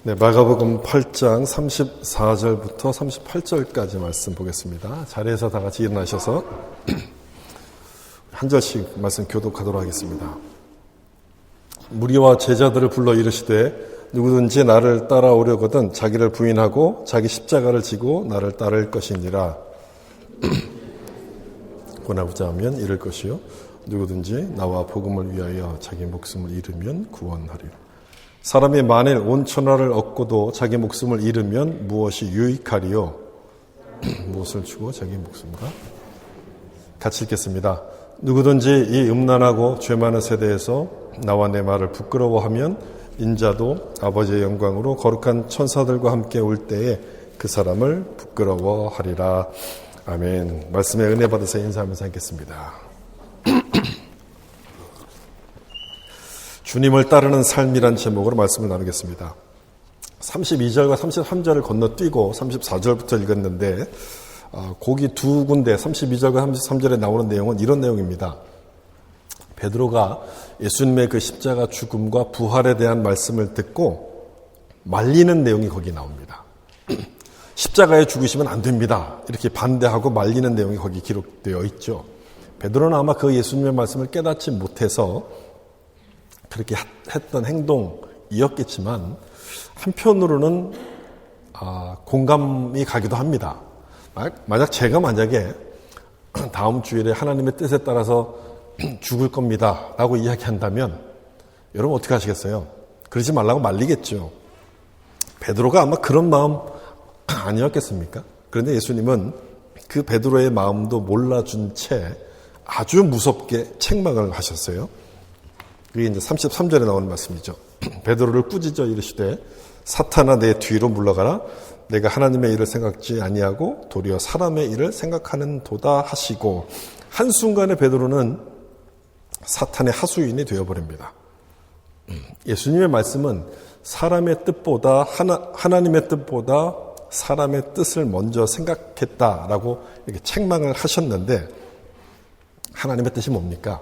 네, 마가복음 8장 34절부터 38절까지 말씀 보겠습니다. 자리에서 다 같이 일어나셔서 한 절씩 말씀 교독하도록 하겠습니다. 무리와 제자들을 불러 이르시되 누구든지 나를 따라오려거든 자기를 부인하고 자기 십자가를 지고 나를 따를 것이니라. 권하고자 하면 이를 것이요 누구든지 나와 복음을 위하여 자기 목숨을 잃으면 구원하리라. 사람이 만일 온 천하를 얻고도 자기 목숨을 잃으면 무엇이 유익하리요? 무엇을 주고 자기 목숨과? 같이 읽겠습니다. 누구든지 이 음란하고 죄 많은 세대에서 나와 내 말을 부끄러워하면 인자도 아버지의 영광으로 거룩한 천사들과 함께 올 때에 그 사람을 부끄러워하리라. 아멘. 말씀에 은혜 받으사 인사하면서 하겠습니다. 주님을 따르는 삶이란 제목으로 말씀을 나누겠습니다. 32절과 33절을 건너뛰고 34절부터 읽었는데 거기 두 군데 32절과 33절에 나오는 내용은 이런 내용입니다. 베드로가 예수님의 그 십자가 죽음과 부활에 대한 말씀을 듣고 말리는 내용이 거기 나옵니다. 십자가에 죽으시면 안 됩니다. 이렇게 반대하고 말리는 내용이 거기 기록되어 있죠. 베드로는 아마 그 예수님의 말씀을 깨닫지 못해서 그렇게 했던 행동이었겠지만 한편으로는 공감이 가기도 합니다. 만약 제가 다음 주일에 하나님의 뜻에 따라서 죽을 겁니다 라고 이야기한다면 여러분 어떻게 하시겠어요? 그러지 말라고 말리겠죠. 베드로가 아마 그런 마음 아니었겠습니까? 그런데 예수님은 그 베드로의 마음도 몰라준 채 아주 무섭게 책망을 하셨어요. 그게 이제 33절에 나오는 말씀이죠. 베드로를 꾸짖어 이르시되 사탄아 내 뒤로 물러가라. 내가 하나님의 일을 생각지 아니하고 도리어 사람의 일을 생각하는 도다 하시고 한순간에 베드로는 사탄의 하수인이 되어버립니다. 예수님의 말씀은 사람의 뜻보다 하나님의 뜻보다 사람의 뜻을 먼저 생각했다라고 이렇게 책망을 하셨는데 하나님의 뜻이 뭡니까?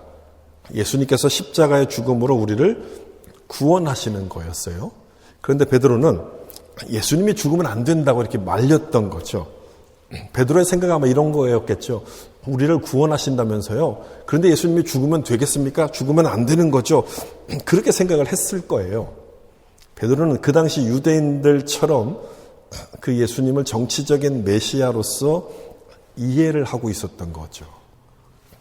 예수님께서 십자가의 죽음으로 우리를 구원하시는 거였어요. 그런데 베드로는 예수님이 죽으면 안 된다고 이렇게 말렸던 거죠. 베드로의 생각은 아마 이런 거였겠죠. 우리를 구원하신다면서요. 그런데 예수님이 죽으면 되겠습니까? 죽으면 안 되는 거죠. 그렇게 생각을 했을 거예요. 베드로는 그 당시 유대인들처럼 그 예수님을 정치적인 메시아로서 이해를 하고 있었던 거죠.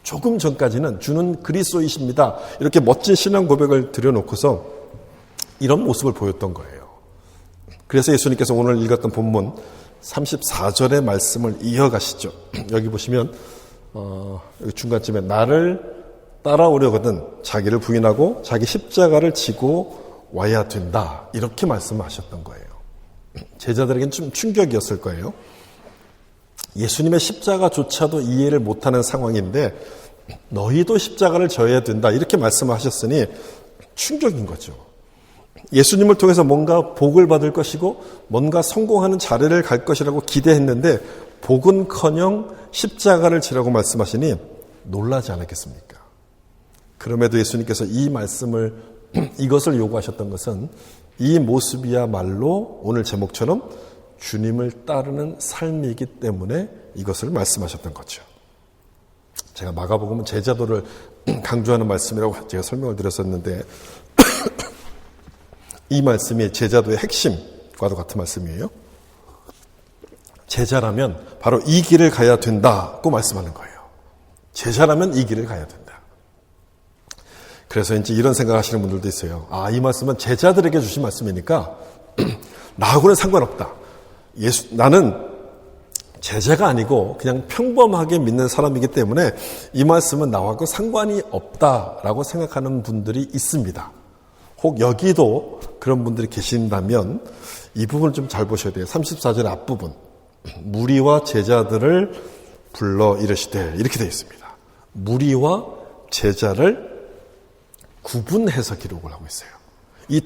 조금 전까지는 주는 그리스도이십니다. 이렇게 멋진 신앙 고백을 드려놓고서 이런 모습을 보였던 거예요. 그래서 예수님께서 오늘 읽었던 본문 34절의 말씀을 이어가시죠. 여기 보시면 여기 중간쯤에 나를 따라오려거든 자기를 부인하고 자기 십자가를 지고 와야 된다. 이렇게 말씀하셨던 거예요. 제자들에게는 좀 충격이었을 거예요. 예수님의 십자가조차도 이해를 못하는 상황인데 너희도 십자가를 져야 된다 이렇게 말씀하셨으니 충격인 거죠. 예수님을 통해서 뭔가 복을 받을 것이고 뭔가 성공하는 자리를 갈 것이라고 기대했는데 복은커녕 십자가를 지라고 말씀하시니 놀라지 않았겠습니까? 그럼에도 예수님께서 이 말씀을 이것을 요구하셨던 것은 이 모습이야말로 오늘 제목처럼 주님을 따르는 삶이기 때문에 이것을 말씀하셨던 거죠. 제가 마가복음은 제자도를 강조하는 말씀이라고 제가 설명을 드렸었는데 이 말씀이 제자도의 핵심과도 같은 말씀이에요. 제자라면 바로 이 길을 가야 된다고 말씀하는 거예요. 제자라면 이 길을 가야 된다. 그래서 이제 이런 생각하시는 분들도 있어요. 이 말씀은 제자들에게 주신 말씀이니까 나하고는 상관없다. 나는 제자가 아니고 그냥 평범하게 믿는 사람이기 때문에 이 말씀은 나하고 상관이 없다라고 생각하는 분들이 있습니다. 혹 여기도 그런 분들이 계신다면 이 부분을 좀 잘 보셔야 돼요. 34절 앞부분. 무리와 제자들을 불러 이르시되 이렇게 되어 있습니다. 무리와 제자를 구분해서 기록을 하고 있어요. 이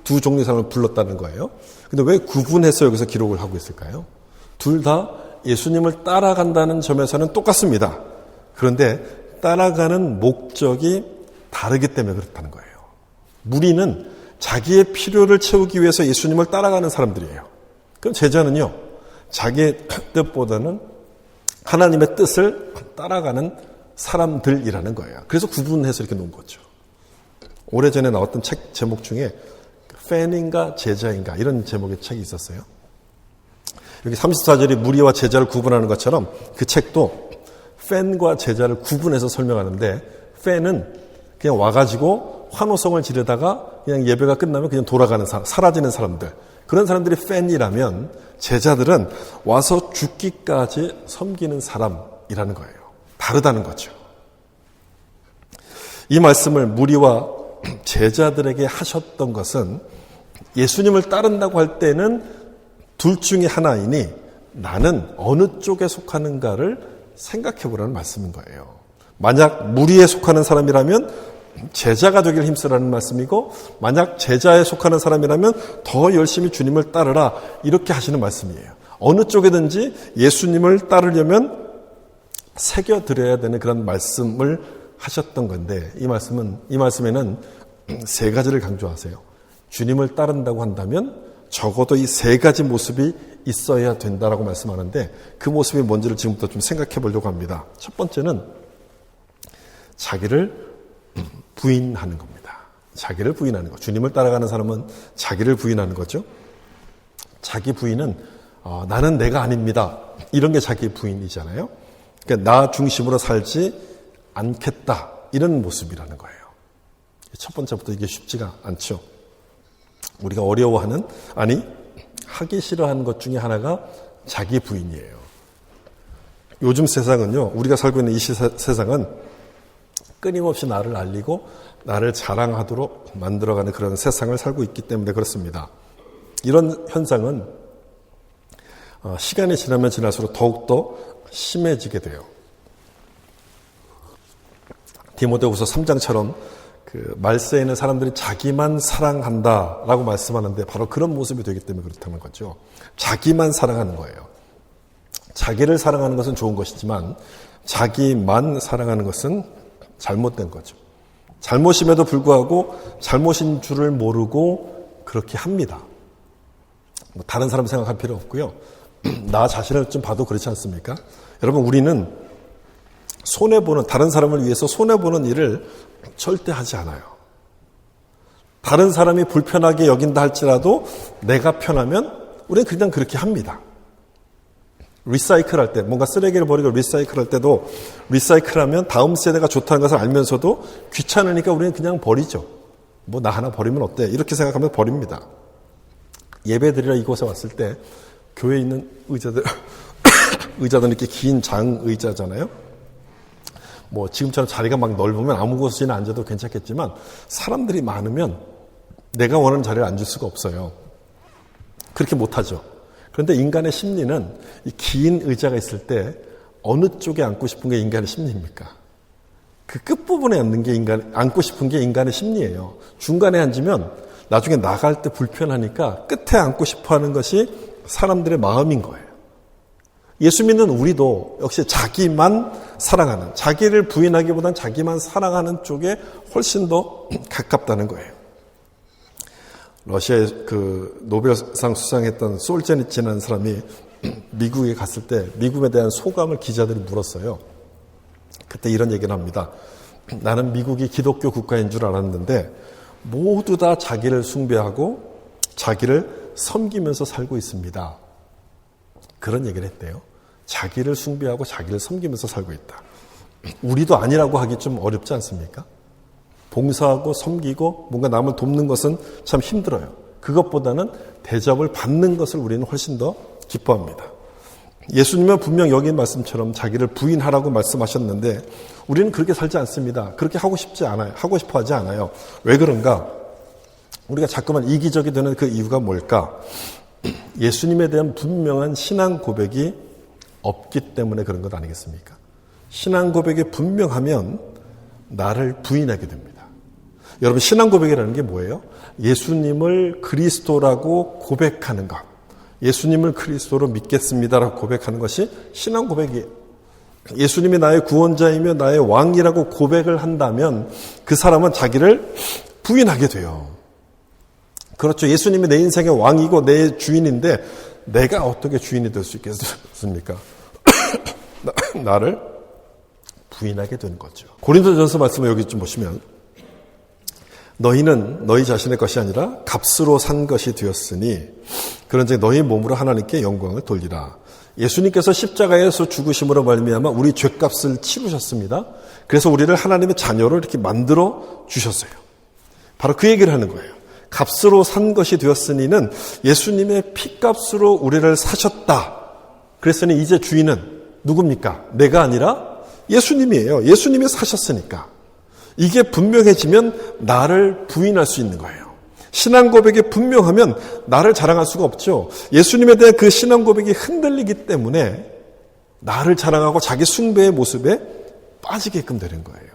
두 종류의 사람을 불렀다는 거예요. 근데 왜 구분해서 여기서 기록을 하고 있을까요? 둘 다 예수님을 따라간다는 점에서는 똑같습니다. 그런데 따라가는 목적이 다르기 때문에 그렇다는 거예요. 무리는 자기의 필요를 채우기 위해서 예수님을 따라가는 사람들이에요. 그럼 제자는요, 자기의 뜻보다는 하나님의 뜻을 따라가는 사람들이라는 거예요. 그래서 구분해서 이렇게 놓은 거죠. 오래전에 나왔던 책 제목 중에 팬인가 제자인가 이런 제목의 책이 있었어요. 여기 34절이 무리와 제자를 구분하는 것처럼 그 책도 팬과 제자를 구분해서 설명하는데, 팬은 그냥 와가지고 환호성을 지르다가 그냥 예배가 끝나면 그냥 돌아가는 사람, 사라지는 사람들, 그런 사람들이 팬이라면, 제자들은 와서 죽기까지 섬기는 사람이라는 거예요. 다르다는 거죠. 이 말씀을 무리와 제자들에게 하셨던 것은 예수님을 따른다고 할 때는 둘 중에 하나이니 나는 어느 쪽에 속하는가를 생각해 보라는 말씀인 거예요. 만약 무리에 속하는 사람이라면 제자가 되길 힘쓰라는 말씀이고, 만약 제자에 속하는 사람이라면 더 열심히 주님을 따르라, 이렇게 하시는 말씀이에요. 어느 쪽에든지 예수님을 따르려면 새겨드려야 되는 그런 말씀을 하셨던 건데, 이 말씀에는 세 가지를 강조하세요. 주님을 따른다고 한다면 적어도 이 세 가지 모습이 있어야 된다라고 말씀하는데, 그 모습이 뭔지를 지금부터 좀 생각해 보려고 합니다. 첫 번째는 자기를 부인하는 겁니다. 자기를 부인하는 것. 주님을 따라가는 사람은 자기를 부인하는 거죠. 자기 부인은 나는 내가 아닙니다, 이런 게 자기 부인이잖아요. 그러니까 나 중심으로 살지 않겠다, 이런 모습이라는 거예요. 첫 번째부터 이게 쉽지가 않죠. 우리가 어려워하는, 아니 하기 싫어하는 것 중에 하나가 자기 부인이에요. 요즘 세상은요, 우리가 살고 있는 이 세상은 끊임없이 나를 알리고 나를 자랑하도록 만들어가는 그런 세상을 살고 있기 때문에 그렇습니다. 이런 현상은 시간이 지나면 지날수록 더욱더 심해지게 돼요. 디모데후서 3장처럼 그 말세에는 사람들이 자기만 사랑한다라고 말씀하는데 바로 그런 모습이 되기 때문에 그렇다는 거죠. 자기만 사랑하는 거예요. 자기를 사랑하는 것은 좋은 것이지만 자기만 사랑하는 것은 잘못된 거죠. 잘못임에도 불구하고 잘못인 줄을 모르고 그렇게 합니다. 다른 사람 생각할 필요 없고요. 나 자신을 좀 봐도 그렇지 않습니까? 여러분, 우리는 손해보는, 다른 사람을 위해서 손해보는 일을 절대 하지 않아요. 다른 사람이 불편하게 여긴다 할지라도 내가 편하면 우리는 그냥 그렇게 합니다. 리사이클 할 때, 뭔가 쓰레기를 버리고 리사이클 할 때도, 리사이클하면 다음 세대가 좋다는 것을 알면서도 귀찮으니까 우리는 그냥 버리죠. 뭐 나 하나 버리면 어때? 이렇게 생각하면 버립니다. 예배드리러 이곳에 왔을 때 교회에 있는 의자들은 이렇게 긴 장 의자잖아요. 뭐 지금처럼 자리가 막 넓으면 아무 곳이나 앉아도 괜찮겠지만 사람들이 많으면 내가 원하는 자리를 앉을 수가 없어요. 그렇게 못하죠. 그런데 인간의 심리는 이 긴 의자가 있을 때 어느 쪽에 앉고 싶은 게 인간의 심리입니까? 그 끝부분에 앉고 싶은 게 인간의 심리예요. 중간에 앉으면 나중에 나갈 때 불편하니까 끝에 앉고 싶어 하는 것이 사람들의 마음인 거예요. 예수 믿는 우리도 역시 자기만 사랑하는, 자기를 부인하기보단 자기만 사랑하는 쪽에 훨씬 더 가깝다는 거예요. 러시아의 그 노벨상 수상했던 솔제니츠라는 사람이 미국에 갔을 때 미국에 대한 소감을 기자들이 물었어요. 그때 이런 얘기를 합니다. 나는 미국이 기독교 국가인 줄 알았는데 모두 다 자기를 숭배하고 자기를 섬기면서 살고 있습니다. 그런 얘기를 했대요. 자기를 숭배하고 자기를 섬기면서 살고 있다. 우리도 아니라고 하기 좀 어렵지 않습니까? 봉사하고 섬기고 뭔가 남을 돕는 것은 참 힘들어요. 그것보다는 대접을 받는 것을 우리는 훨씬 더 기뻐합니다. 예수님은 분명 여기 말씀처럼 자기를 부인하라고 말씀하셨는데 우리는 그렇게 살지 않습니다. 그렇게 하고 싶지 않아요. 하고 싶어 하지 않아요. 왜 그런가? 우리가 자꾸만 이기적이 되는 그 이유가 뭘까? 예수님에 대한 분명한 신앙 고백이 없기 때문에 그런 것 아니겠습니까? 신앙 고백이 분명하면 나를 부인하게 됩니다. 여러분, 신앙 고백이라는 게 뭐예요? 예수님을 그리스도라고 고백하는 것. 예수님을 그리스도로 믿겠습니다라고 고백하는 것이 신앙 고백이에요. 예수님이 나의 구원자이며 나의 왕이라고 고백을 한다면 그 사람은 자기를 부인하게 돼요. 그렇죠. 예수님이 내 인생의 왕이고 내 주인인데 내가 어떻게 주인이 될 수 있겠습니까? 나를 부인하게 되는 거죠. 고린도전서 말씀을 여기 좀 보시면 너희는 너희 자신의 것이 아니라 값으로 산 것이 되었으니 그런즉 너희 몸으로 하나님께 영광을 돌리라. 예수님께서 십자가에서 죽으심으로 말미암아 우리 죄값을 치르셨습니다. 그래서 우리를 하나님의 자녀로 이렇게 만들어 주셨어요. 바로 그 얘기를 하는 거예요. 값으로 산 것이 되었으니는 예수님의 피값으로 우리를 사셨다. 그랬으니 이제 주인은 누굽니까? 내가 아니라 예수님이에요. 예수님이 사셨으니까. 이게 분명해지면 나를 부인할 수 있는 거예요. 신앙 고백이 분명하면 나를 자랑할 수가 없죠. 예수님에 대한 그 신앙 고백이 흔들리기 때문에 나를 자랑하고 자기 숭배의 모습에 빠지게끔 되는 거예요.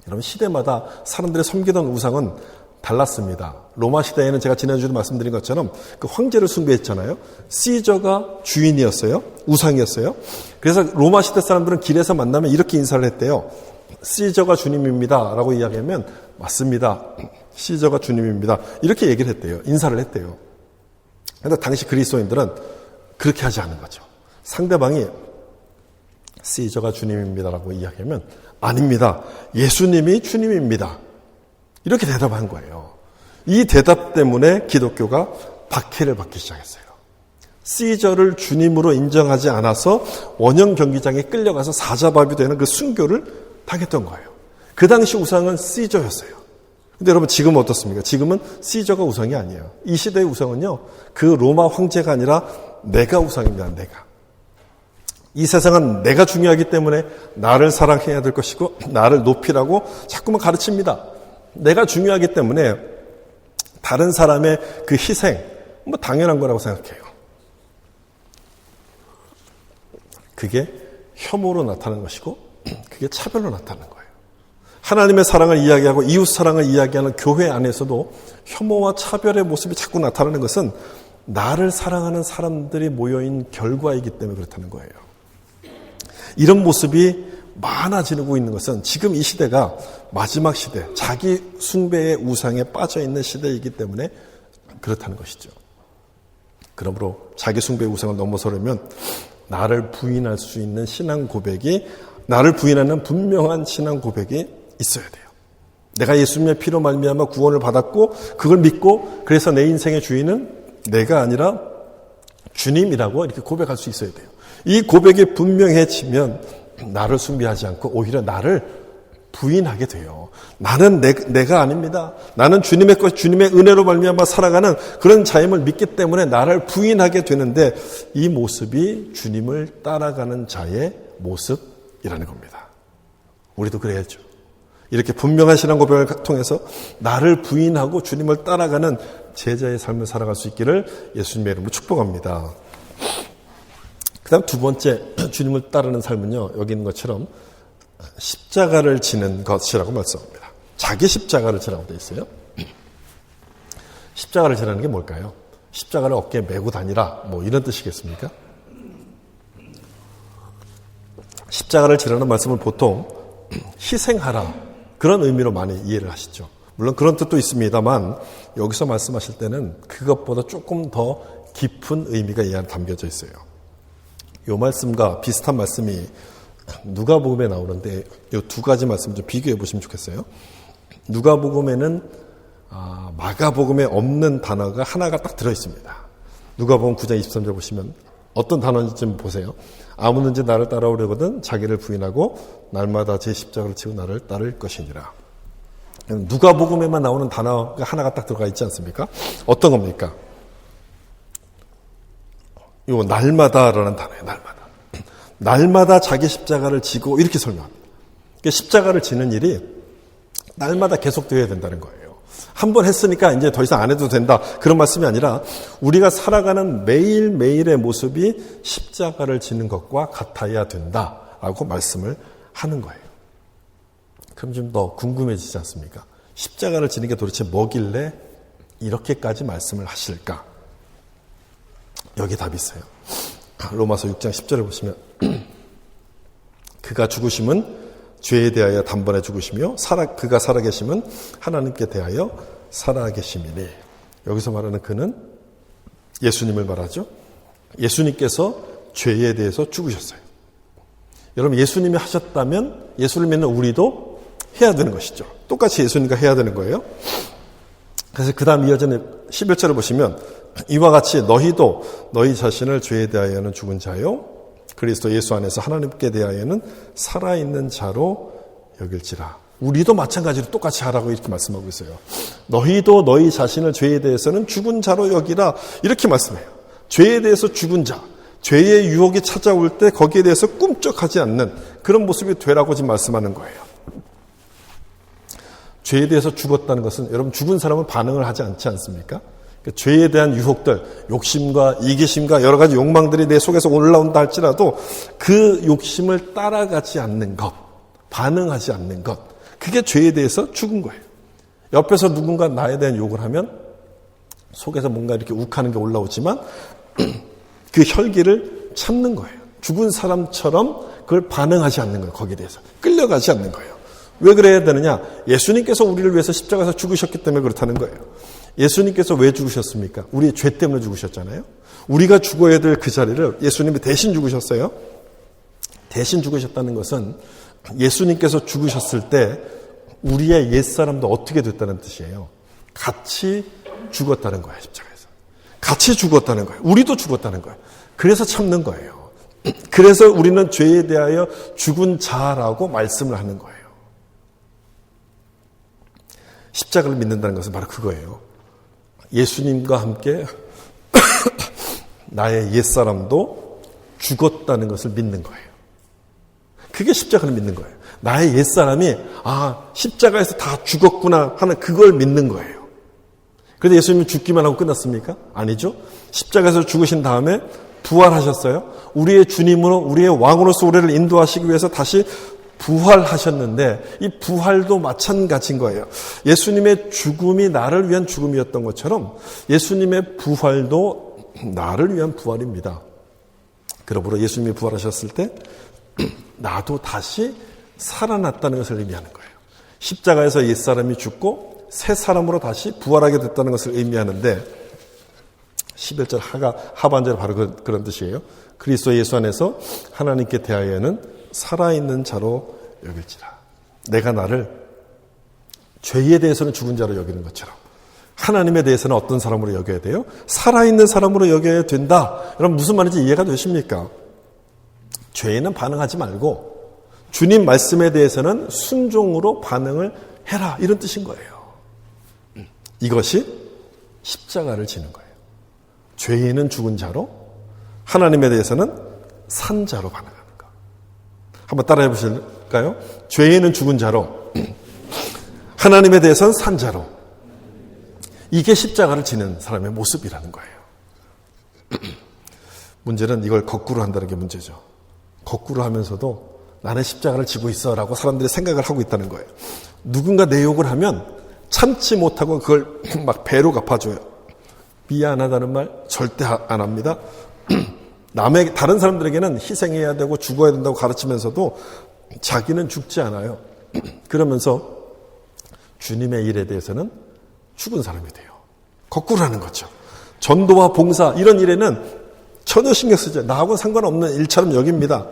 여러분, 시대마다 사람들이 섬기던 우상은 달랐습니다. 로마 시대에는 제가 지난주에도 말씀드린 것처럼 그 황제를 숭배했잖아요. 시저가 주인이었어요. 우상이었어요. 그래서 로마 시대 사람들은 길에서 만나면 이렇게 인사를 했대요. 시저가 주님입니다 라고 이야기하면 맞습니다. 시저가 주님입니다. 이렇게 얘기를 했대요. 인사를 했대요. 그런데 당시 그리스도인들은 그렇게 하지 않은 거죠. 상대방이 시저가 주님입니다 라고 이야기하면 아닙니다. 예수님이 주님입니다. 이렇게 대답한 거예요. 이 대답 때문에 기독교가 박해를 받기 시작했어요. 시저를 주님으로 인정하지 않아서 원형 경기장에 끌려가서 사자밥이 되는 그 순교를 당했던 거예요. 그 당시 우상은 시저였어요. 근데 여러분 지금은 어떻습니까? 지금은 시저가 우상이 아니에요. 이 시대의 우상은요, 그 로마 황제가 아니라 내가 우상입니다. 내가. 이 세상은 내가 중요하기 때문에 나를 사랑해야 될 것이고 나를 높이라고 자꾸만 가르칩니다. 내가 중요하기 때문에 다른 사람의 그 희생, 뭐 당연한 거라고 생각해요. 그게 혐오로 나타나는 것이고 그게 차별로 나타나는 거예요. 하나님의 사랑을 이야기하고 이웃 사랑을 이야기하는 교회 안에서도 혐오와 차별의 모습이 자꾸 나타나는 것은 나를 사랑하는 사람들이 모여있는 결과이기 때문에 그렇다는 거예요. 이런 모습이 많아지고 있는 것은 지금 이 시대가 마지막 시대, 자기 숭배의 우상에 빠져있는 시대이기 때문에 그렇다는 것이죠. 그러므로 자기 숭배의 우상을 넘어서려면 나를 부인할 수 있는 신앙 고백이, 나를 부인하는 분명한 신앙 고백이 있어야 돼요. 내가 예수님의 피로 말미암아 구원을 받았고 그걸 믿고 그래서 내 인생의 주인은 내가 아니라 주님이라고 이렇게 고백할 수 있어야 돼요. 이 고백이 분명해지면 나를 숭배하지 않고 오히려 나를 부인하게 돼요. 나는 내가 아닙니다. 나는 주님의 것, 주님의 은혜로 말미암아 살아가는 그런 자임을 믿기 때문에 나를 부인하게 되는데 이 모습이 주님을 따라가는 자의 모습이라는 겁니다. 우리도 그래야죠. 이렇게 분명한 신앙 고백을 통해서 나를 부인하고 주님을 따라가는 제자의 삶을 살아갈 수 있기를 예수님의 이름으로 축복합니다. 그 다음 두 번째 주님을 따르는 삶은요, 여기 있는 것처럼 십자가를 지는 것이라고 말씀합니다. 자기 십자가를 지라고 되어 있어요. 십자가를 지라는 게 뭘까요? 십자가를 어깨에 메고 다니라, 뭐 이런 뜻이겠습니까? 십자가를 지라는 말씀을 보통 희생하라, 그런 의미로 많이 이해를 하시죠. 물론 그런 뜻도 있습니다만 여기서 말씀하실 때는 그것보다 조금 더 깊은 의미가 이 안에 담겨져 있어요. 이 말씀과 비슷한 말씀이 누가복음에 나오는데 이 두 가지 말씀 좀 비교해 보시면 좋겠어요. 누가복음에는 마가복음에 없는 단어가 하나가 딱 들어 있습니다. 누가복음 9장 23절 보시면 어떤 단어인지 좀 보세요. 아무든지 나를 따라오려거든 자기를 부인하고 날마다 제 십자가를 지고 나를 따를 것이니라. 누가복음에만 나오는 단어가 하나가 딱 들어가 있지 않습니까? 어떤 겁니까? 요 날마다라는 단어예요. 날마다 자기 십자가를 지고 이렇게 설명합니다. 그러니까 십자가를 지는 일이 날마다 계속되어야 된다는 거예요. 한 번 했으니까 이제 더 이상 안 해도 된다, 그런 말씀이 아니라 우리가 살아가는 매일매일의 모습이 십자가를 지는 것과 같아야 된다라고 말씀을 하는 거예요. 그럼 좀 더 궁금해지지 않습니까? 십자가를 지는 게 도대체 뭐길래 이렇게까지 말씀을 하실까? 여기 답이 있어요. 로마서 6장 10절을 보시면 그가 죽으심은 죄에 대하여 단번에 죽으시며 그가 살아계심은 하나님께 대하여 살아계심이니. 여기서 말하는 그는 예수님을 말하죠. 예수님께서 죄에 대해서 죽으셨어요. 여러분, 예수님이 하셨다면 예수를 믿는 우리도 해야 되는 것이죠. 똑같이 예수님과 해야 되는 거예요. 그래서 그 다음 이어지는 11절을 보시면 이와 같이 너희도 너희 자신을 죄에 대하여는 죽은 자요 그리스도 예수 안에서 하나님께 대하여는 살아있는 자로 여길지라. 우리도 마찬가지로 똑같이 하라고 이렇게 말씀하고 있어요. 너희도 너희 자신을 죄에 대해서는 죽은 자로 여기라 이렇게 말씀해요. 죄에 대해서 죽은 자, 죄의 유혹이 찾아올 때 거기에 대해서 꿈쩍하지 않는 그런 모습이 되라고 지금 말씀하는 거예요. 죄에 대해서 죽었다는 것은 여러분 죽은 사람은 반응을 하지 않지 않습니까? 죄에 대한 유혹들, 욕심과 이기심과 여러 가지 욕망들이 내 속에서 올라온다 할지라도 그 욕심을 따라가지 않는 것, 반응하지 않는 것, 그게 죄에 대해서 죽은 거예요. 옆에서 누군가 나에 대한 욕을 하면 속에서 뭔가 이렇게 욱하는 게 올라오지만 그 혈기를 참는 거예요. 죽은 사람처럼 그걸 반응하지 않는 거예요. 거기에 대해서 끌려가지 않는 거예요. 왜 그래야 되느냐? 예수님께서 우리를 위해서 십자가에서 죽으셨기 때문에 그렇다는 거예요. 예수님께서 왜 죽으셨습니까? 우리의 죄 때문에 죽으셨잖아요. 우리가 죽어야 될 그 자리를 예수님이 대신 죽으셨어요. 대신 죽으셨다는 것은 예수님께서 죽으셨을 때 우리의 옛사람도 어떻게 됐다는 뜻이에요. 같이 죽었다는 거예요. 십자가에서. 같이 죽었다는 거예요. 우리도 죽었다는 거예요. 그래서 참는 거예요. 그래서 우리는 죄에 대하여 죽은 자라고 말씀을 하는 거예요. 십자가를 믿는다는 것은 바로 그거예요. 예수님과 함께 나의 옛사람도 죽었다는 것을 믿는 거예요. 그게 십자가를 믿는 거예요. 나의 옛사람이 십자가에서 다 죽었구나 하는 그걸 믿는 거예요. 그런데 예수님이 죽기만 하고 끝났습니까? 아니죠. 십자가에서 죽으신 다음에 부활하셨어요. 우리의 주님으로 우리의 왕으로서 우리를 인도하시기 위해서 다시 부활하셨는데 이 부활도 마찬가지인 거예요. 예수님의 죽음이 나를 위한 죽음이었던 것처럼 예수님의 부활도 나를 위한 부활입니다. 그러므로 예수님이 부활하셨을 때 나도 다시 살아났다는 것을 의미하는 거예요. 십자가에서 옛사람이 죽고 새 사람으로 다시 부활하게 됐다는 것을 의미하는데 11절 하반절 바로 그런 뜻이에요. 그리스도 예수 안에서 하나님께 대하여는 살아있는 자로 여길지라. 내가 나를 죄에 대해서는 죽은 자로 여기는 것처럼 하나님에 대해서는 어떤 사람으로 여겨야 돼요? 살아있는 사람으로 여겨야 된다. 여러분 무슨 말인지 이해가 되십니까? 죄에는 반응하지 말고 주님 말씀에 대해서는 순종으로 반응을 해라. 이런 뜻인 거예요. 이것이 십자가를 지는 거예요. 죄에는 죽은 자로 하나님에 대해서는 산 자로 반응하는 거. 한번 따라해 보실까요? 죄에는 죽은 자로 하나님에 대해서는 산 자로. 이게 십자가를 지는 사람의 모습이라는 거예요. 문제는 이걸 거꾸로 한다는 게 문제죠. 거꾸로 하면서도 나는 십자가를 지고 있어라고 사람들이 생각을 하고 있다는 거예요. 누군가 내 욕을 하면 참지 못하고 그걸 막 배로 갚아줘요. 미안하다는 말 절대 안 합니다. 다른 사람들에게는 희생해야 되고 죽어야 된다고 가르치면서도 자기는 죽지 않아요. 그러면서 주님의 일에 대해서는 죽은 사람이 돼요. 거꾸로 하는 거죠. 전도와 봉사 이런 일에는 전혀 신경 쓰지 않아요. 나하고는 상관없는 일처럼 여깁니다.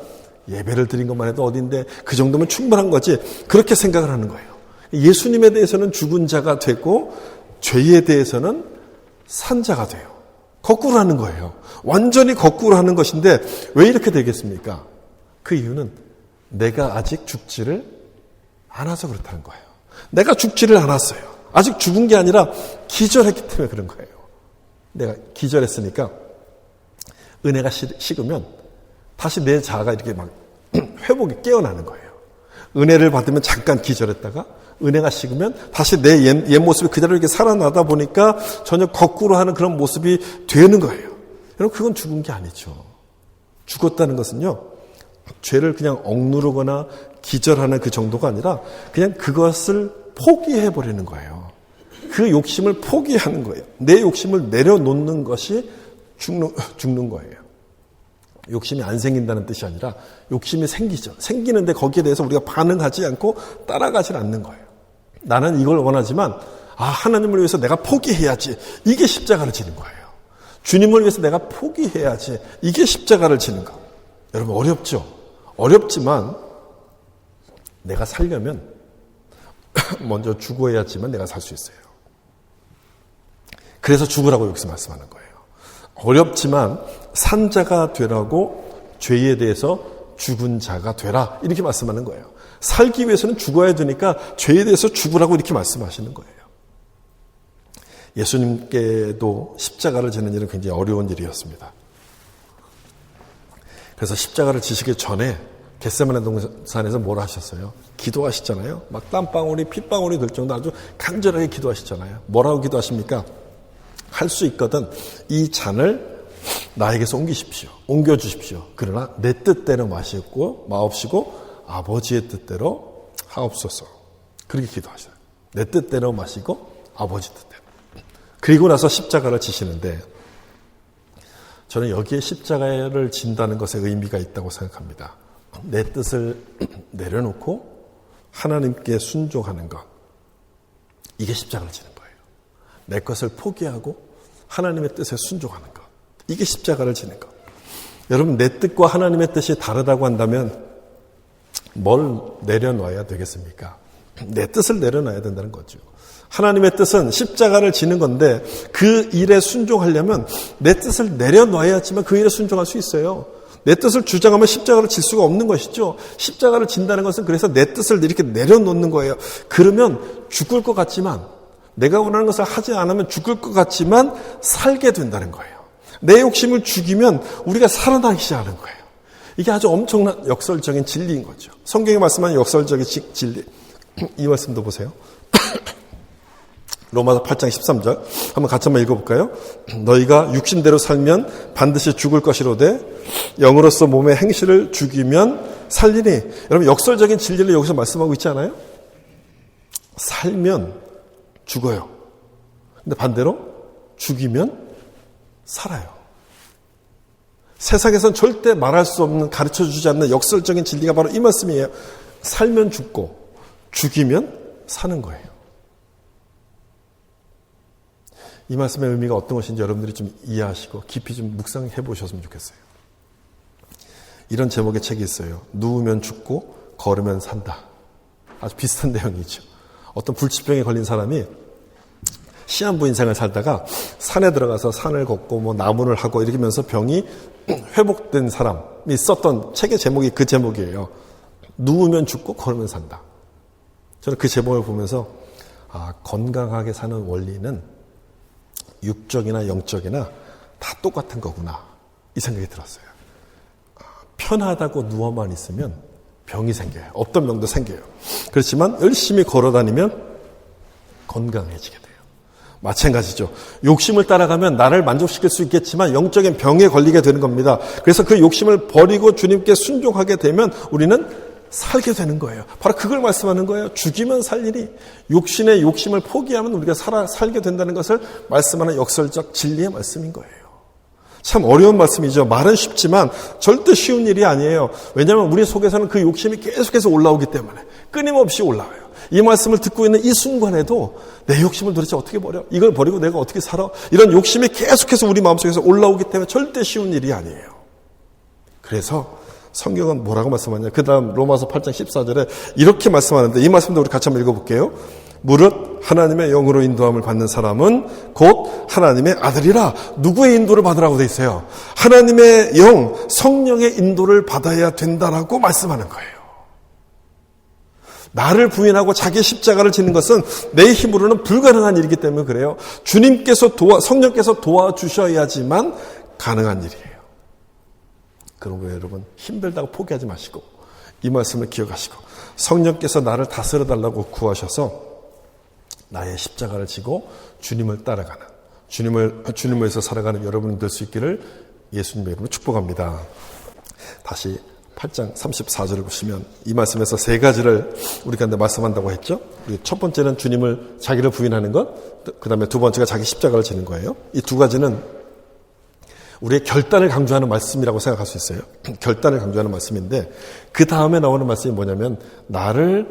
예배를 드린 것만 해도 어딘데 그 정도면 충분한 거지. 그렇게 생각을 하는 거예요. 예수님에 대해서는 죽은 자가 되고 죄에 대해서는 산 자가 돼요. 거꾸로 하는 거예요. 완전히 거꾸로 하는 것인데 왜 이렇게 되겠습니까? 그 이유는 내가 아직 죽지를 않아서 그렇다는 거예요. 내가 죽지를 않았어요. 아직 죽은 게 아니라 기절했기 때문에 그런 거예요. 내가 기절했으니까 은혜가 식으면 다시 내 자아가 이렇게 막 회복이 깨어나는 거예요. 은혜를 받으면 잠깐 기절했다가 은혜가 식으면 다시 내 옛 모습이 그대로 이렇게 살아나다 보니까 전혀 거꾸로 하는 그런 모습이 되는 거예요. 여러분 그건 죽은 게 아니죠. 죽었다는 것은요. 죄를 그냥 억누르거나 기절하는 그 정도가 아니라 그냥 그것을 포기해버리는 거예요. 그 욕심을 포기하는 거예요. 내 욕심을 내려놓는 것이 죽는 거예요. 욕심이 안 생긴다는 뜻이 아니라 욕심이 생기죠. 생기는데 거기에 대해서 우리가 반응하지 않고 따라가지 않는 거예요. 나는 이걸 원하지만 하나님을 위해서 내가 포기해야지. 이게 십자가를 지는 거예요. 주님을 위해서 내가 포기해야지. 이게 십자가를 지는 거. 여러분 어렵죠? 어렵지만 내가 살려면 먼저 죽어야지만 내가 살 수 있어요. 그래서 죽으라고 여기서 말씀하는 거예요. 어렵지만 산 자가 되라고 죄에 대해서 죽은 자가 되라 이렇게 말씀하는 거예요. 살기 위해서는 죽어야 되니까 죄에 대해서 죽으라고 이렇게 말씀하시는 거예요. 예수님께도 십자가를 지는 일은 굉장히 어려운 일이었습니다. 그래서 십자가를 지시기 전에 겟세마네 동산에서 뭘 하셨어요? 기도하시잖아요. 막 땀방울이 핏방울이 될 정도 아주 간절하게 기도하시잖아요. 뭐라고 기도하십니까? 할 수 있거든 이 잔을 나에게서 옮겨주십시오. 그러나 내 뜻대로 마옵시고 아버지의 뜻대로 하옵소서. 그렇게 기도하셔요. 내 뜻대로 마시고 아버지 뜻대로. 그리고 나서 십자가를 지시는데 저는 여기에 십자가를 진다는 것에 의미가 있다고 생각합니다. 내 뜻을 내려놓고 하나님께 순종하는 것. 이게 십자가를 지는 거예요. 내 것을 포기하고 하나님의 뜻에 순종하는 것. 이게 십자가를 지는 것. 여러분 내 뜻과 하나님의 뜻이 다르다고 한다면 뭘 내려놔야 되겠습니까? 내 뜻을 내려놔야 된다는 거죠. 하나님의 뜻은 십자가를 지는 건데 그 일에 순종하려면 내 뜻을 내려놔야지만 그 일에 순종할 수 있어요. 내 뜻을 주장하면 십자가를 질 수가 없는 것이죠. 십자가를 진다는 것은 그래서 내 뜻을 이렇게 내려놓는 거예요. 그러면 죽을 것 같지만 내가 원하는 것을 하지 않으면 죽을 것 같지만 살게 된다는 거예요. 내 욕심을 죽이면 우리가 살아나기 시작하는 거예요. 이게 아주 엄청난 역설적인 진리인 거죠. 성경에 말씀하는 역설적인 진리. 이 말씀도 보세요. 로마서 8장 13절 한번 같이 한번 읽어볼까요? 너희가 육신대로 살면 반드시 죽을 것이로되 영으로서 몸의 행실을 죽이면 살리니. 여러분 역설적인 진리를 여기서 말씀하고 있지 않아요? 살면 죽어요. 근데 반대로 죽이면 살아요. 세상에선 절대 말할 수 없는 가르쳐주지 않는 역설적인 진리가 바로 이 말씀이에요. 살면 죽고 죽이면 사는 거예요. 이 말씀의 의미가 어떤 것인지 여러분들이 좀 이해하시고 깊이 좀 묵상해 보셨으면 좋겠어요. 이런 제목의 책이 있어요. 누우면 죽고 걸으면 산다. 아주 비슷한 내용이죠. 어떤 불치병에 걸린 사람이 시한부 인생을 살다가 산에 들어가서 산을 걷고 뭐 나무를 하고 이렇게 하면서 병이 회복된 사람이 썼던 책의 제목이 그 제목이에요. 누우면 죽고 걸으면 산다. 저는 그 제목을 보면서 건강하게 사는 원리는 육적이나 영적이나 다 똑같은 거구나 이 생각이 들었어요. 편하다고 누워만 있으면 병이 생겨요. 없던 병도 생겨요. 그렇지만 열심히 걸어다니면 건강해지게 돼요. 마찬가지죠. 욕심을 따라가면 나를 만족시킬 수 있겠지만 영적인 병에 걸리게 되는 겁니다. 그래서 그 욕심을 버리고 주님께 순종하게 되면 우리는 살게 되는 거예요. 바로 그걸 말씀하는 거예요. 죽이면 살리니. 육신의 욕심을 포기하면 우리가 살게 된다는 것을 말씀하는 역설적 진리의 말씀인 거예요. 참 어려운 말씀이죠. 말은 쉽지만 절대 쉬운 일이 아니에요. 왜냐하면 우리 속에서는 그 욕심이 계속해서 올라오기 때문에 끊임없이 올라와요. 이 말씀을 듣고 있는 이 순간에도 내 욕심을 도대체 어떻게 버려? 이걸 버리고 내가 어떻게 살아? 이런 욕심이 계속해서 우리 마음속에서 올라오기 때문에 절대 쉬운 일이 아니에요. 그래서 성경은 뭐라고 말씀하냐? 그 다음 로마서 8장 14절에 이렇게 말씀하는데 이 말씀도 우리 같이 한번 읽어볼게요. 무릇 하나님의 영으로 인도함을 받는 사람은 곧 하나님의 아들이라. 누구의 인도를 받으라고 돼 있어요? 하나님의 영, 성령의 인도를 받아야 된다라고 말씀하는 거예요. 나를 부인하고 자기 십자가를 지는 것은 내 힘으로는 불가능한 일이기 때문에 그래요. 주님께서 성령께서 도와주셔야지만 가능한 일이에요. 그러므로 여러분 힘들다고 포기하지 마시고 이 말씀을 기억하시고 성령께서 나를 다스려 달라고 구하셔서 나의 십자가를 지고 주님을 따라가는 주님을 위해서 살아가는 여러분이 될 수 있기를 예수님의 이름으로 축복합니다. 다시 8장 34절을 보시면 이 말씀에서 세 가지를 우리가 말씀한다고 했죠. 첫 번째는 주님을 자기를 부인하는 것, 그 다음에 두 번째가 자기 십자가를 지는 거예요. 이 두 가지는 우리의 결단을 강조하는 말씀이라고 생각할 수 있어요. 결단을 강조하는 말씀인데 그 다음에 나오는 말씀이 뭐냐면 나를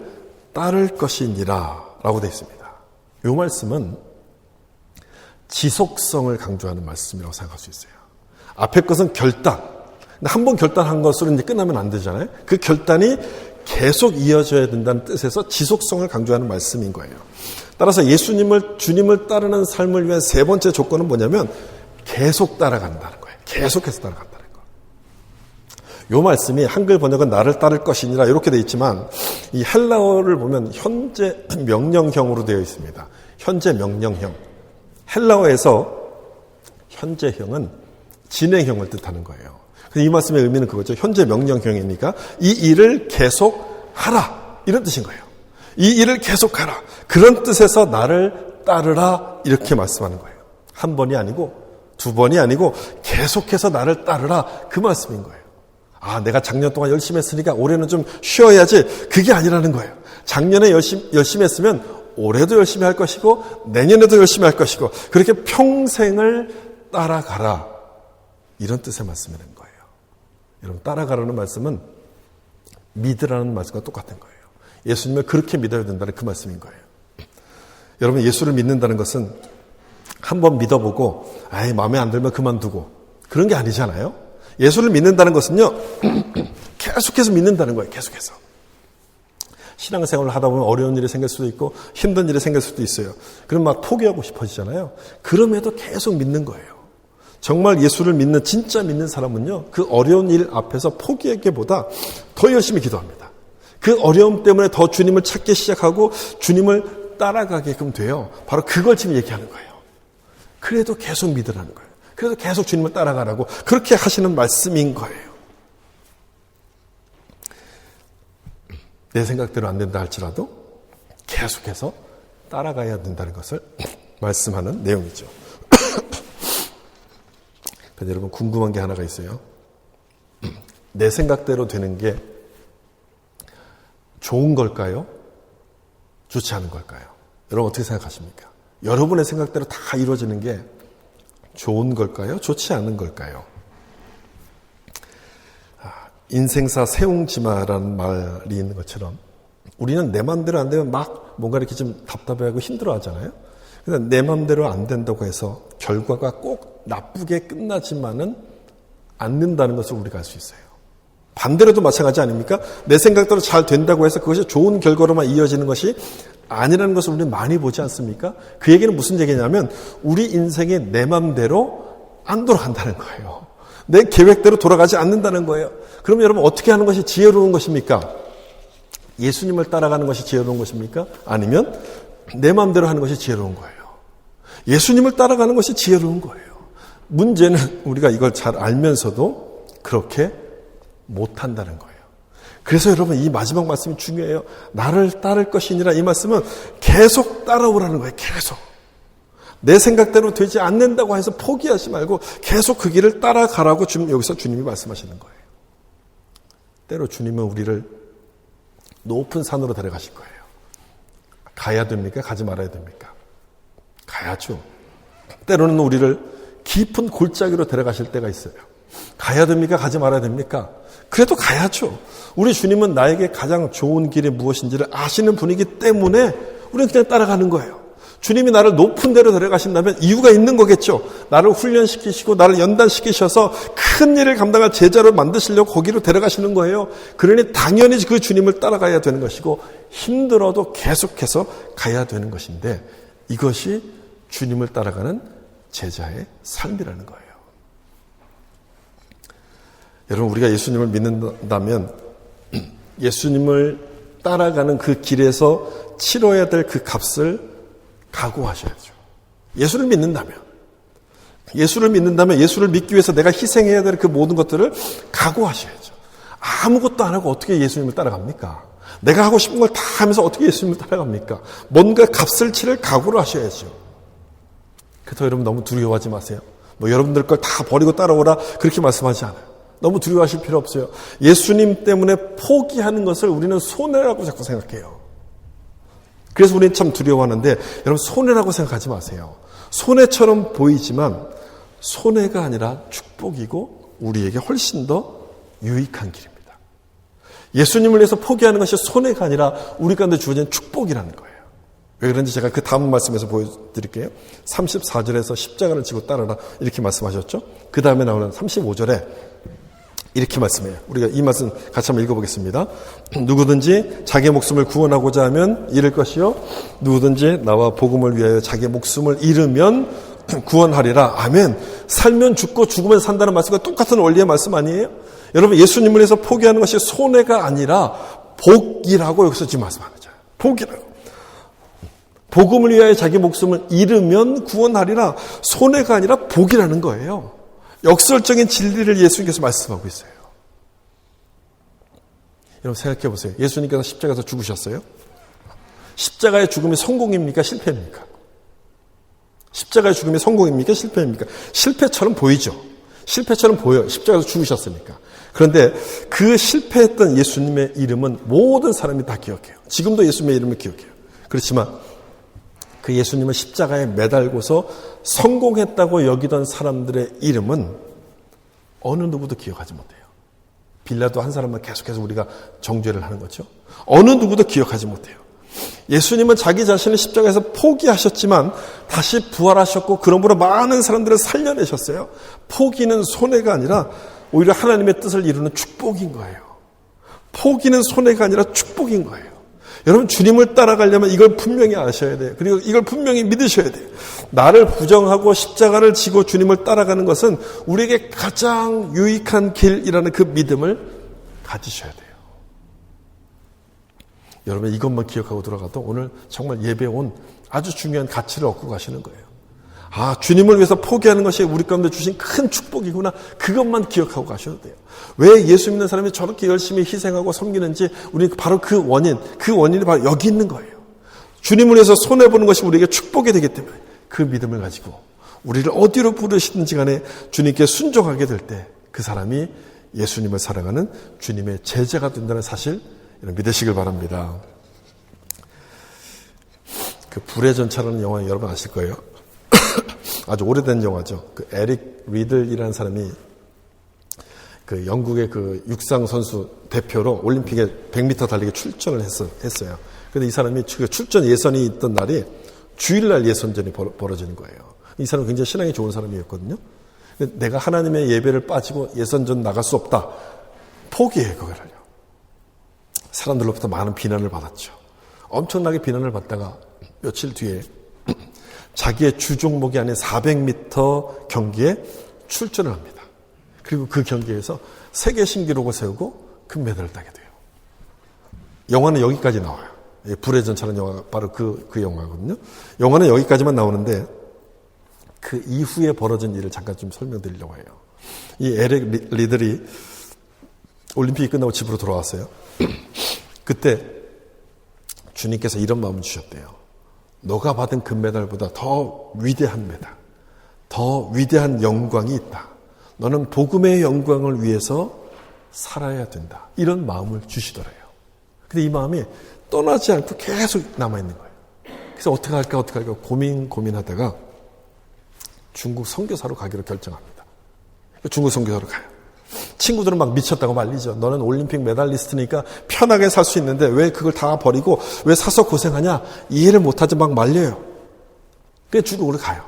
따를 것이니라 라고 되어 있습니다. 이 말씀은 지속성을 강조하는 말씀이라고 생각할 수 있어요. 앞에 것은 결단. 근데 한 번 결단한 것으로 이제 끝나면 안 되잖아요. 그 결단이 계속 이어져야 된다는 뜻에서 지속성을 강조하는 말씀인 거예요. 따라서 주님을 따르는 삶을 위한 세 번째 조건은 뭐냐면 계속 따라간다는 거예요. 계속해서 따라간다는 거예요. 이 말씀이 한글 번역은 나를 따를 것이니라 이렇게 되어 있지만 이 헬라어를 보면 현재 명령형으로 되어 있습니다. 현재 명령형. 헬라어에서 현재형은 진행형을 뜻하는 거예요. 이 말씀의 의미는 그거죠. 현재 명령형이니까 이 일을 계속 하라 이런 뜻인 거예요. 이 일을 계속 하라. 그런 뜻에서 나를 따르라 이렇게 말씀하는 거예요. 한 번이 아니고 두 번이 아니고 계속해서 나를 따르라 그 말씀인 거예요. 아, 내가 작년 동안 열심히 했으니까 올해는 좀 쉬어야지. 그게 아니라는 거예요. 작년에 열심히 했으면 올해도 열심히 할 것이고 내년에도 열심히 할 것이고 그렇게 평생을 따라가라. 이런 뜻의 말씀이라는 거예요. 여러분, 따라가라는 말씀은 믿으라는 말씀과 똑같은 거예요. 예수님을 그렇게 믿어야 된다는 그 말씀인 거예요. 여러분, 예수를 믿는다는 것은 한번 믿어보고 마음에 안 들면 그만두고 그런 게 아니잖아요. 예수를 믿는다는 것은요, 계속해서 믿는다는 거예요. 계속해서. 신앙생활을 하다 보면 어려운 일이 생길 수도 있고 힘든 일이 생길 수도 있어요. 그럼 막 포기하고 싶어지잖아요. 그럼에도 계속 믿는 거예요. 정말 예수를 믿는, 진짜 믿는 사람은요, 그 어려운 일 앞에서 포기하기보다 더 열심히 기도합니다. 그 어려움 때문에 더 주님을 찾기 시작하고 주님을 따라가게끔 돼요. 바로 그걸 지금 얘기하는 거예요. 그래도 계속 믿으라는 거예요. 그래도 계속 주님을 따라가라고 그렇게 하시는 말씀인 거예요. 내 생각대로 안 된다 할지라도 계속해서 따라가야 된다는 것을 말씀하는 내용이죠. 근데 여러분, 궁금한 게 하나가 있어요. 내 생각대로 되는 게 좋은 걸까요? 좋지 않은 걸까요? 여러분 어떻게 생각하십니까? 여러분의 생각대로 다 이루어지는 게 좋은 걸까요? 좋지 않은 걸까요? 인생사 세옹지마라는 말이 있는 것처럼 우리는 내 마음대로 안 되면 막 뭔가 이렇게 좀 답답해하고 힘들어하잖아요. 그래서 내 마음대로 안 된다고 해서 결과가 꼭 나쁘게 끝나지만은 않는다는 것을 우리가 알 수 있어요. 반대로도 마찬가지 아닙니까? 내 생각대로 잘 된다고 해서 그것이 좋은 결과로만 이어지는 것이 아니라는 것을 우리는 많이 보지 않습니까? 그 얘기는 무슨 얘기냐면 우리 인생이 내 마음대로 안 돌아간다는 거예요. 내 계획대로 돌아가지 않는다는 거예요. 그럼 여러분 어떻게 하는 것이 지혜로운 것입니까? 예수님을 따라가는 것이 지혜로운 것입니까? 아니면 내 마음대로 하는 것이 지혜로운 거예요. 예수님을 따라가는 것이 지혜로운 거예요. 문제는 우리가 이걸 잘 알면서도 그렇게 못한다는 거예요. 그래서 여러분 이 마지막 말씀이 중요해요. 나를 따를 것이니라 이 말씀은 계속 따라오라는 거예요. 계속. 내 생각대로 되지 않는다고 해서 포기하지 말고 계속 그 길을 따라가라고 여기서 주님이 말씀하시는 거예요. 때로 주님은 우리를 높은 산으로 데려가실 거예요. 가야 됩니까? 가지 말아야 됩니까? 가야죠. 때로는 우리를 깊은 골짜기로 데려가실 때가 있어요. 가야 됩니까? 가지 말아야 됩니까? 그래도 가야죠. 우리 주님은 나에게 가장 좋은 길이 무엇인지를 아시는 분이기 때문에 우리는 그냥 따라가는 거예요. 주님이 나를 높은 데로 데려가신다면 이유가 있는 거겠죠. 나를 훈련시키시고 나를 연단시키셔서 큰 일을 감당할 제자로 만드시려고 거기로 데려가시는 거예요. 그러니 당연히 그 주님을 따라가야 되는 것이고 힘들어도 계속해서 가야 되는 것인데 이것이 주님을 따라가는 제자의 삶이라는 거예요. 여러분 우리가 예수님을 믿는다면 예수님을 따라가는 그 길에서 치러야 될 그 값을 각오하셔야죠. 예수를 믿는다면 예수를 믿기 위해서 내가 희생해야 될 그 모든 것들을 각오하셔야죠. 아무것도 안 하고 어떻게 예수님을 따라갑니까? 내가 하고 싶은 걸 다 하면서 어떻게 예수님을 따라갑니까? 뭔가 값을 치를 각오를 하셔야죠. 그래서 여러분 너무 두려워하지 마세요. 여러분들 걸 다 버리고 따라오라 그렇게 말씀하지 않아요. 너무 두려워하실 필요 없어요. 예수님 때문에 포기하는 것을 우리는 손해라고 자꾸 생각해요. 그래서 우리는 참 두려워하는데 여러분 손해라고 생각하지 마세요. 손해처럼 보이지만 손해가 아니라 축복이고 우리에게 훨씬 더 유익한 길입니다. 예수님을 위해서 포기하는 것이 손해가 아니라 우리 가운데 주어진 축복이라는 거예요. 왜 그런지 제가 그 다음 말씀에서 보여드릴게요. 34절에서 십자가를 지고 따르라 이렇게 말씀하셨죠. 그 다음에 나오는 35절에 이렇게 말씀해요. 우리가 이 말씀 같이 한번 읽어보겠습니다. 누구든지 자기의 목숨을 구원하고자 하면 잃을 것이요 누구든지 나와 복음을 위하여 자기의 목숨을 잃으면 구원하리라. 아멘. 살면 죽고 죽으면 산다는 말씀과 똑같은 원리의 말씀 아니에요? 여러분, 예수님을 위해서 포기하는 것이 손해가 아니라 복이라고 여기서 지금 말씀하는 거죠. 복이라고. 복음을 위하여 자기 목숨을 잃으면 구원하리라. 손해가 아니라 복이라는 거예요. 역설적인 진리를 예수님께서 말씀하고 있어요. 여러분 생각해 보세요. 예수님께서 십자가에서 죽으셨어요. 십자가의 죽음이 성공입니까? 실패입니까? 십자가의 죽음이 성공입니까? 실패입니까? 실패처럼 보이죠. 실패처럼 보여요. 십자가에서 죽으셨으니까. 그런데 그 실패했던 예수님의 이름은 모든 사람이 다 기억해요. 지금도 예수님의 이름을 기억해요. 그렇지만 그 예수님을 십자가에 매달고서 성공했다고 여기던 사람들의 이름은 어느 누구도 기억하지 못해요. 빌라도 한 사람만 계속해서 우리가 정죄를 하는 거죠. 어느 누구도 기억하지 못해요. 예수님은 자기 자신을 십자가에서 포기하셨지만 다시 부활하셨고 그러므로 많은 사람들을 살려내셨어요. 포기는 손해가 아니라 오히려 하나님의 뜻을 이루는 축복인 거예요. 포기는 손해가 아니라 축복인 거예요. 여러분 주님을 따라가려면 이걸 분명히 아셔야 돼요. 그리고 이걸 분명히 믿으셔야 돼요. 나를 부정하고 십자가를 지고 주님을 따라가는 것은 우리에게 가장 유익한 길이라는 그 믿음을 가지셔야 돼요. 여러분 이것만 기억하고 들어가도 오늘 정말 예배에 온 아주 중요한 가치를 얻고 가시는 거예요. 아, 주님을 위해서 포기하는 것이 우리 가운데 주신 큰 축복이구나. 그것만 기억하고 가셔도 돼요. 왜 예수 믿는 사람이 저렇게 열심히 희생하고 섬기는지 우리는 바로 그 원인이 바로 여기 있는 거예요. 주님을 위해서 손해보는 것이 우리에게 축복이 되기 때문에 그 믿음을 가지고 우리를 어디로 부르시든지 간에 주님께 순종하게 될 때 그 사람이 예수님을 사랑하는 주님의 제자가 된다는 사실 믿으시길 바랍니다. 그 불의 전차라는 영화 여러분 아실 거예요. 아주 오래된 영화죠. 그 에릭 리들이라는 사람이 그 영국의 그 육상 선수 대표로 올림픽에 100m 달리기 출전을 했어요. 그런데 이 사람이 그 출전 예선이 있던 날이 주일날 예선전이 벌어지는 거예요. 이 사람은 굉장히 신앙이 좋은 사람이었거든요. 내가 하나님의 예배를 빠지고 예선전 나갈 수 없다. 포기해 그거를요. 사람들로부터 많은 비난을 받았죠. 엄청나게 비난을 받다가 며칠 뒤에 자기의 주 종목이 아닌 400m 경기에 출전을 합니다. 그리고 그 경기에서 세계 신기록을 세우고 금메달을 따게 돼요. 영화는 여기까지 나와요. 불의 전차라는 영화가 바로 그 영화거든요. 영화는 여기까지만 나오는데 그 이후에 벌어진 일을 잠깐 좀 설명드리려고 해요. 이 에릭 리들이 올림픽이 끝나고 집으로 돌아왔어요. 그때 주님께서 이런 마음을 주셨대요. 너가 받은 금메달보다 더 위대한 메달, 더 위대한 영광이 있다. 너는 복음의 영광을 위해서 살아야 된다. 이런 마음을 주시더래요. 근데 이 마음이 떠나지 않고 계속 남아있는 거예요. 그래서 어떻게 할까 고민하다가 중국 선교사로 가기로 결정합니다. 중국 선교사로 가요. 친구들은 막 미쳤다고 말리죠. 너는 올림픽 메달리스트니까 편하게 살 수 있는데 왜 그걸 다 버리고 왜 사서 고생하냐? 이해를 못하지 막 말려요. 그래서 중국으로 가요.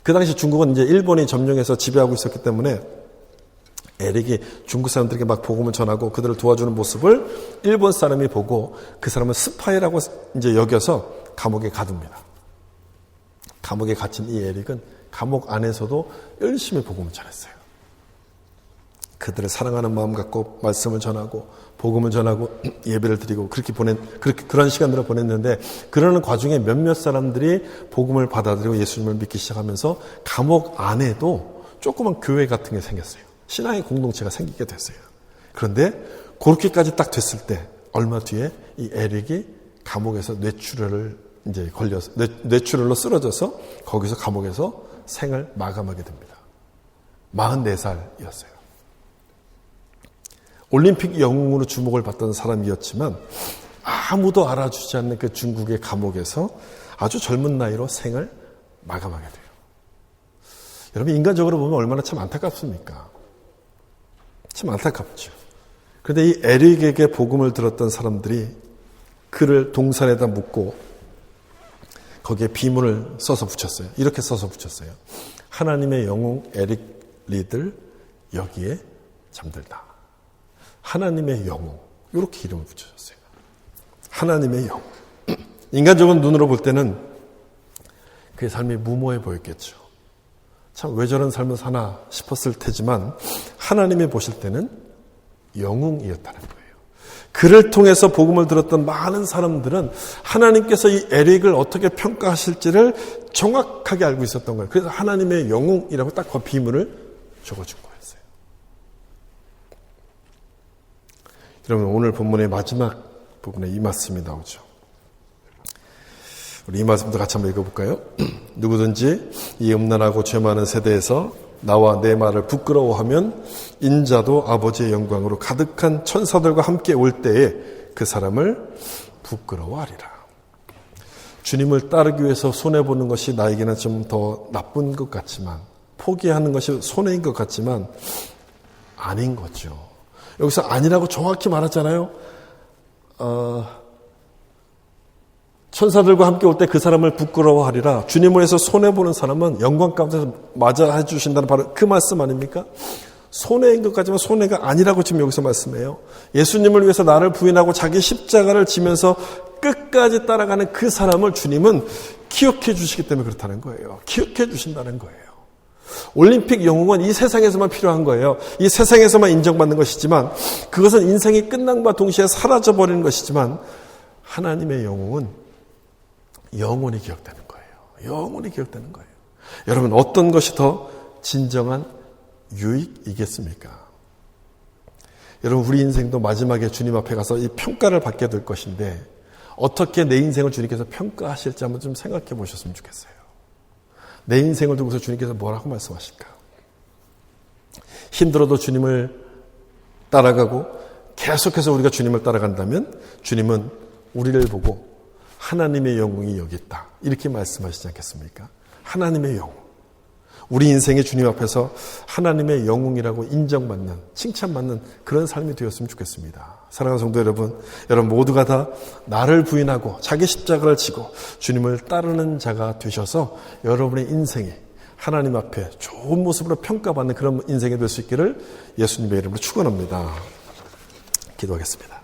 그 당시 중국은 이제 일본이 점령해서 지배하고 있었기 때문에 에릭이 중국 사람들에게 막 복음을 전하고 그들을 도와주는 모습을 일본 사람이 보고 그 사람을 스파이라고 이제 여겨서 감옥에 가둡니다. 감옥에 갇힌 이 에릭은 감옥 안에서도 열심히 복음을 전했어요. 그들을 사랑하는 마음 갖고 말씀을 전하고 복음을 전하고 예배를 드리고 그런 시간들을 보냈는데 그러는 과정에 몇몇 사람들이 복음을 받아들이고 예수님을 믿기 시작하면서 감옥 안에도 조그만 교회 같은 게 생겼어요. 신앙의 공동체가 생기게 됐어요. 그런데 그렇게까지 딱 됐을 때 얼마 뒤에 이 에릭이 감옥에서 뇌출혈을 이제 걸려서 뇌출혈로 쓰러져서 거기서 감옥에서 생을 마감하게 됩니다. 44살이었어요. 올림픽 영웅으로 주목을 받던 사람이었지만 아무도 알아주지 않는 그 중국의 감옥에서 아주 젊은 나이로 생을 마감하게 돼요. 여러분 인간적으로 보면 얼마나 참 안타깝습니까? 참 안타깝죠. 그런데 이 에릭에게 복음을 들었던 사람들이 그를 동산에다 묻고 거기에 비문을 써서 붙였어요. 이렇게 써서 붙였어요. 하나님의 영웅 에릭 리들 여기에 잠들다. 하나님의 영웅. 이렇게 이름을 붙여줬어요. 하나님의 영웅. 인간적인 눈으로 볼 때는 그의 삶이 무모해 보였겠죠. 참 왜 저런 삶을 사나 싶었을 테지만 하나님이 보실 때는 영웅이었다는 거예요. 그를 통해서 복음을 들었던 많은 사람들은 하나님께서 이 에릭을 어떻게 평가하실지를 정확하게 알고 있었던 거예요. 그래서 하나님의 영웅이라고 딱 그 비문을 적어준 거였어요. 여러분 오늘 본문의 마지막 부분에 이 말씀이 나오죠. 우리 이 말씀도 같이 한번 읽어볼까요? 누구든지 이 음란하고 죄 많은 세대에서 나와 내 말을 부끄러워하면 인자도 아버지의 영광으로 가득한 천사들과 함께 올 때에 그 사람을 부끄러워하리라. 주님을 따르기 위해서 손해보는 것이 나에게는 좀 더 나쁜 것 같지만, 포기하는 것이 손해인 것 같지만 아닌 거죠. 여기서 아니라고 정확히 말하잖아요. 천사들과 함께 올 때 그 사람을 부끄러워하리라. 주님을 위해서 손해보는 사람은 영광 가운데서 맞아 해주신다는 바로 그 말씀 아닙니까? 손해인 것 같지만 손해가 아니라고 지금 여기서 말씀해요. 예수님을 위해서 나를 부인하고 자기 십자가를 지면서 끝까지 따라가는 그 사람을 주님은 기억해 주시기 때문에 그렇다는 거예요. 기억해 주신다는 거예요. 올림픽 영웅은 이 세상에서만 필요한 거예요. 이 세상에서만 인정받는 것이지만 그것은 인생이 끝난 것과 동시에 사라져버리는 것이지만 하나님의 영웅은 영원히 기억되는 거예요. 영원히 기억되는 거예요. 여러분 어떤 것이 더 진정한 유익이겠습니까? 여러분 우리 인생도 마지막에 주님 앞에 가서 이 평가를 받게 될 것인데 어떻게 내 인생을 주님께서 평가하실지 한번 좀 생각해 보셨으면 좋겠어요. 내 인생을 두고서 주님께서 뭐라고 말씀하실까? 힘들어도 주님을 따라가고 계속해서 우리가 주님을 따라간다면 주님은 우리를 보고 하나님의 영웅이 여기 있다. 이렇게 말씀하시지 않겠습니까? 하나님의 영웅. 우리 인생의 주님 앞에서 하나님의 영웅이라고 인정받는, 칭찬받는 그런 삶이 되었으면 좋겠습니다. 사랑하는 성도 여러분, 여러분 모두가 다 나를 부인하고 자기 십자가를 지고 주님을 따르는 자가 되셔서 여러분의 인생이 하나님 앞에 좋은 모습으로 평가받는 그런 인생이 될 수 있기를 예수님의 이름으로 축원합니다. 기도하겠습니다.